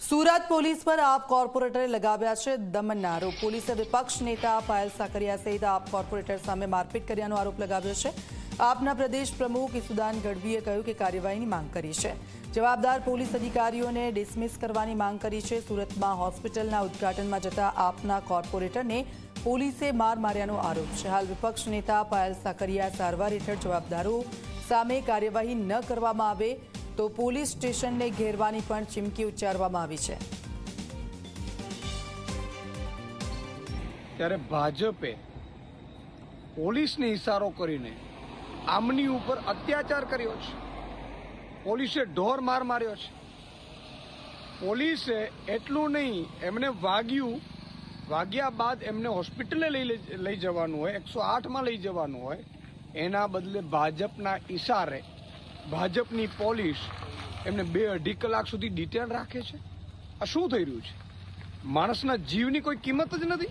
Surat police પર આપ કોર્પોરેટરે લગાવ્યા છે દમનના આરોપ। પોલીસે વિપક્ષ નેતા પાયલ સાકરિયા સહિત આપ કોર્પોરેટર સામે મારપીટ કર્યાનો આરોપ લગાવ્યો છે। આપના પ્રદેશ પ્રમુખ ઈસુદાન ગઢવીએ કહ્યું કે કાર્યવાહીની માંગ કરી છે। જવાબદાર પોલીસ અધિકારીઓને ડિસમિસ કરવાની માંગ કરી છે। સુરતમાં હોસ્પિટલના ઉદ્ઘાટનમાં જતા આપના કોર્પોરેટરને પોલીસે માર માર્યાનો આરોપ છે। હાલ વિપક્ષ નેતા પાયલ સાકરિયા સારવાર હેઠળ જવાબદારો સામે કાર્યવાહી ન કરવામાં આવે તો પોલીસ સ્ટેશનને ઘેરવાની પણ ચીમકી ઉચ્ચારવામાં આવી છે। ત્યારે ભાજપે પોલીસને ઇશારો કરીને આમની ઉપર અત્યાચાર કર્યો છે। પોલીસે ઢોર માર માર્યો છે। પોલીસે એટલું નહીં, એમને વાગ્યા બાદ એમને હોસ્પિટલે લઈ જવાનું હોય, 108માં લઈ જવાનું હોય, એના બદલે ભાજપના ઇશારે ભાજપની પોલીસ એમને 2-2.5 કલાક સુધી ડિટેન રાખે છે। આ શું થઈ રહ્યું છે? માણસના જીવની કોઈ કિંમત જ નથી।